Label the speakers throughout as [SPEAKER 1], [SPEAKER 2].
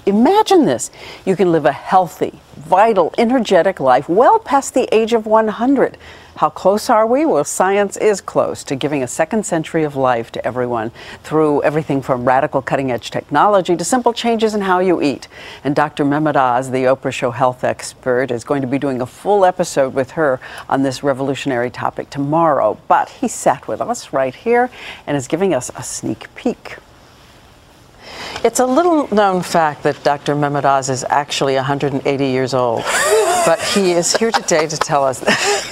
[SPEAKER 1] Imagine this. You can live a healthy, vital, energetic life well past the age of 100. How close are we? Well, science is close to giving a second century of life to everyone through everything from radical cutting-edge technology to simple changes in how you eat. And Dr. Mehmet Oz, the Oprah Show health expert, is going to be doing a full episode with her on this revolutionary topic tomorrow. But he sat with us right here and is giving us a sneak peek. It's a little known fact that Dr. Mehmet Oz is actually 180 years old, but he is here today to tell us that.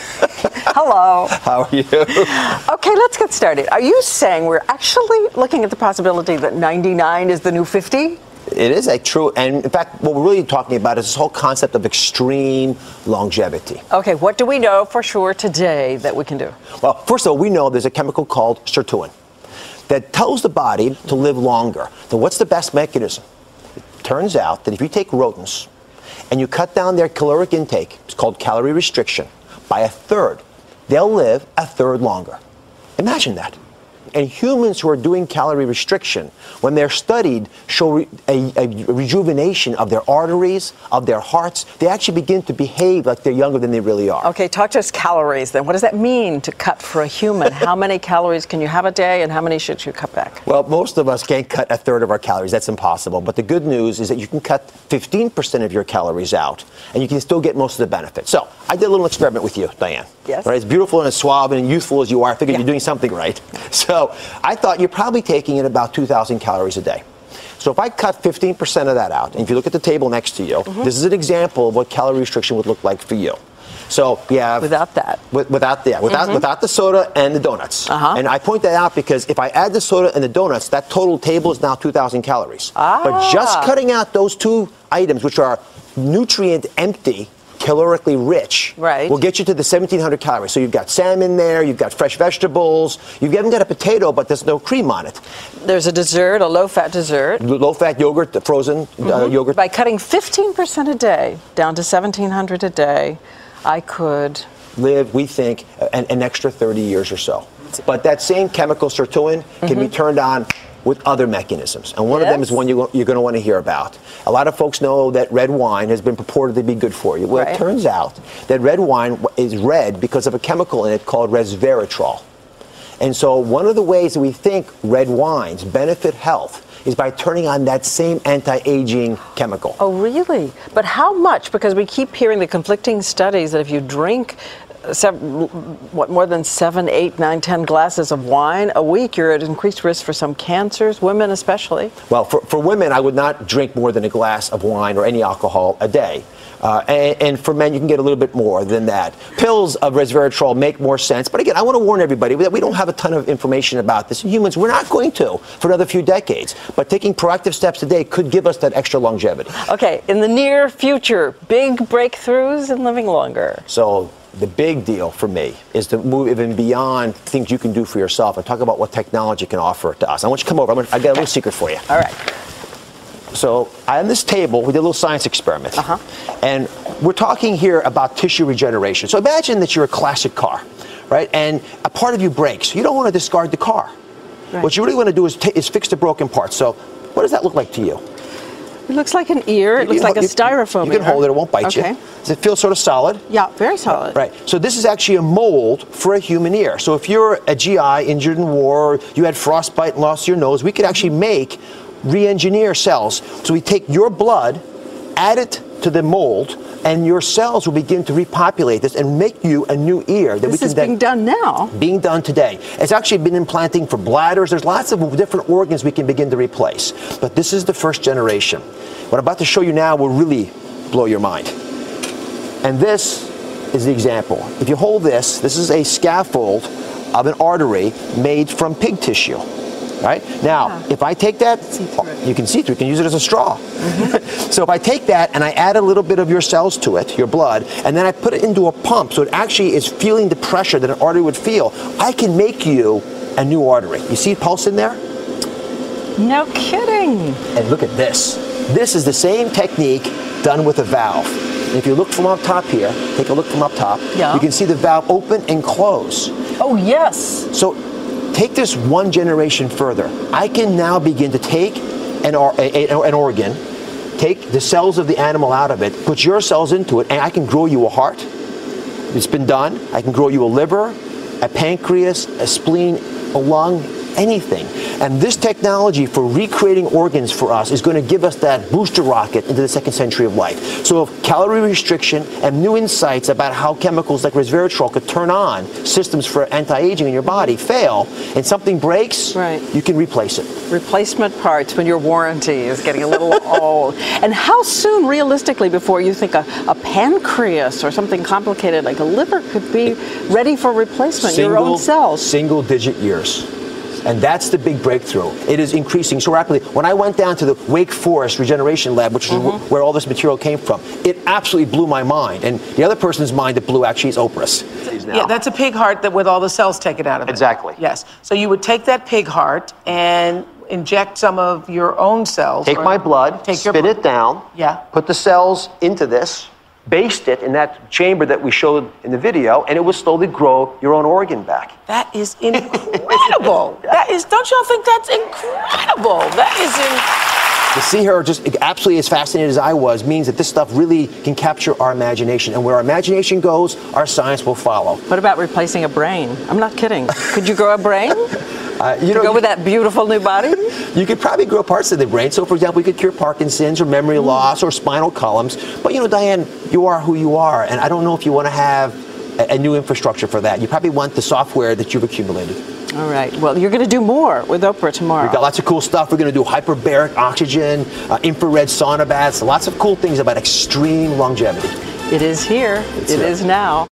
[SPEAKER 1] Hello.
[SPEAKER 2] How are you?
[SPEAKER 1] Okay, let's get started. Are you saying we're actually looking at the possibility that 99 is the new 50?
[SPEAKER 2] It is a true, and in fact, what we're really talking about is this whole concept of extreme longevity.
[SPEAKER 1] Okay, what do we know for sure today that we can do?
[SPEAKER 2] Well, first of all, we know there's a chemical called sirtuin that tells the body to live longer. So what's the best mechanism? It turns out that if you take rodents and you cut down their caloric intake, it's called calorie restriction, by a third, they'll live a third longer. Imagine that. And humans who are doing calorie restriction, when they're studied, show a rejuvenation of their arteries, of their hearts. They actually begin to behave like they're younger than they really are.
[SPEAKER 1] Okay, talk to us calories then. What does that mean to cut for a human? How many calories can you have a day and how many should you cut back?
[SPEAKER 2] Well, most of us can't cut a third of our calories. That's impossible. But the good news is that you can cut 15% of your calories out and you can still get most of the benefits. So I did a little experiment with you, Diane.
[SPEAKER 1] Yes.
[SPEAKER 2] Right? As beautiful and as suave and youthful as you are, I figured you're doing something right. So I thought you're probably taking in about 2,000 calories a day. So if I cut 15% of that out, and if you look at the table next to you, this is an example of what calorie restriction would look like for you. So we have
[SPEAKER 1] without that,
[SPEAKER 2] without the soda and the donuts. And I point that out because if I add the soda and the donuts, that total table is now 2,000 calories. But just cutting out those two items, which are nutrient empty, calorically rich, will get you to the 1,700 calories. So you've got salmon there, you've got fresh vegetables, you haven't got a potato, but there's no cream on it.
[SPEAKER 1] There's a dessert, a low-fat dessert.
[SPEAKER 2] Low-fat yogurt, the frozen yogurt.
[SPEAKER 1] By cutting 15% a day down to 1,700 a day, I could
[SPEAKER 2] live, we think, an extra 30 years or so. But that same chemical sirtuin can be turned on with other mechanisms. And one of them is one you're going to want to hear about. A lot of folks know that red wine has been purported to be good for you. Well, it turns out that red wine is red because of a chemical in it called resveratrol. And so one of the ways that we think red wines benefit health is by turning on that same anti-aging chemical.
[SPEAKER 1] Oh, really? But how much? Because we keep hearing the conflicting studies that if you drink more than 7, 8, 9, 10 glasses of wine a week, you're at increased risk for some cancers, women especially.
[SPEAKER 2] Well, for women, I would not drink more than a glass of wine or any alcohol a day. And for men, you can get a little bit more than that. Pills of resveratrol make more sense. But again, I want to warn everybody that we don't have a ton of information about this. In humans, we're not going to for another few decades. But taking proactive steps today could give us that extra longevity.
[SPEAKER 1] Okay, in the near future, big breakthroughs in living longer.
[SPEAKER 2] So the big deal for me is to move even beyond things you can do for yourself and talk about what technology can offer to us. I want you to come over. I got a little secret for you.
[SPEAKER 1] All right.
[SPEAKER 2] So on this table, we did a little science experiment. And we're talking here about tissue regeneration. So imagine that you're a classic car, right? And a part of you breaks. You don't want to discard the car. What you really want to do is fix the broken parts. So what does that look like to you?
[SPEAKER 1] It looks like an ear. It looks like a styrofoam.
[SPEAKER 2] You can hold it. It won't bite you. Does it feel sort of solid?
[SPEAKER 1] Yeah, very solid.
[SPEAKER 2] Right. So this is actually a mold for a human ear. So if you're a GI injured in war, or you had frostbite and lost your nose, we could actually re-engineer cells. So we take your blood, add it to the mold, and your cells will begin to repopulate this and make you a new ear.
[SPEAKER 1] This is being done now.
[SPEAKER 2] Being done today. It's actually been implanting for bladders. There's lots of different organs we can begin to replace. But this is the first generation. What I'm about to show you now will really blow your mind. And this is the example. If you hold this, this is a scaffold of an artery made from pig tissue. Right? Now, if I take that, you can see through. You can use it as a straw. So if I take that and I add a little bit of your cells to it, your blood, and then I put it into a pump so it actually is feeling the pressure that an artery would feel, I can make you a new artery. You see pulse in there?
[SPEAKER 1] No kidding.
[SPEAKER 2] And look at this. This is the same technique done with a valve. And if you look from up top here, take a look from up top, you can see the valve open and close.
[SPEAKER 1] Oh, yes.
[SPEAKER 2] So take this one generation further. I can now begin to take an organ, take the cells of the animal out of it, put your cells into it, and I can grow you a heart. It's been done. I can grow you a liver, a pancreas, a spleen, a lung, anything. And this technology for recreating organs for us is going to give us that booster rocket into the second century of life. So if calorie restriction and new insights about how chemicals like resveratrol could turn on systems for anti-aging in your body fail, and something breaks, you can replace it.
[SPEAKER 1] Replacement parts when your warranty is getting a little old. And how soon, realistically, before you think a pancreas or something complicated like a liver could be ready for replacement, your own cells?
[SPEAKER 2] Single-digit years. And that's the big breakthrough. It is increasing so rapidly. When I went down to the Wake Forest Regeneration Lab, which is where all this material came from, it absolutely blew my mind. And the other person's mind that blew actually is Oprah's.
[SPEAKER 3] Yeah, that's a pig heart that with all the cells taken out of it.
[SPEAKER 2] Exactly.
[SPEAKER 3] Yes. So you would take that pig heart and inject some of your own cells.
[SPEAKER 2] Take my blood, spin it down, put the cells into this, baste it in that chamber that we showed in the video, and it will slowly grow your own organ back.
[SPEAKER 3] That is incredible. Don't y'all think that's incredible?
[SPEAKER 2] To see her just absolutely as fascinated as I was means that this stuff really can capture our imagination. And where our imagination goes, our science will follow.
[SPEAKER 1] What about replacing a brain? I'm not kidding. Could you grow a brain?
[SPEAKER 2] You know,
[SPEAKER 1] go with that beautiful new body?
[SPEAKER 2] You could probably grow parts of the brain. So, for example, we could cure Parkinson's or memory loss or spinal columns. But, you know, Diane, you are who you are. And I don't know if you want to have a new infrastructure for that. You probably want the software that you've accumulated.
[SPEAKER 1] All right. Well, you're going to do more with Oprah tomorrow.
[SPEAKER 2] We've got lots of cool stuff. We're going to do hyperbaric oxygen, infrared sauna baths, lots of cool things about extreme longevity.
[SPEAKER 1] It is here. It is now.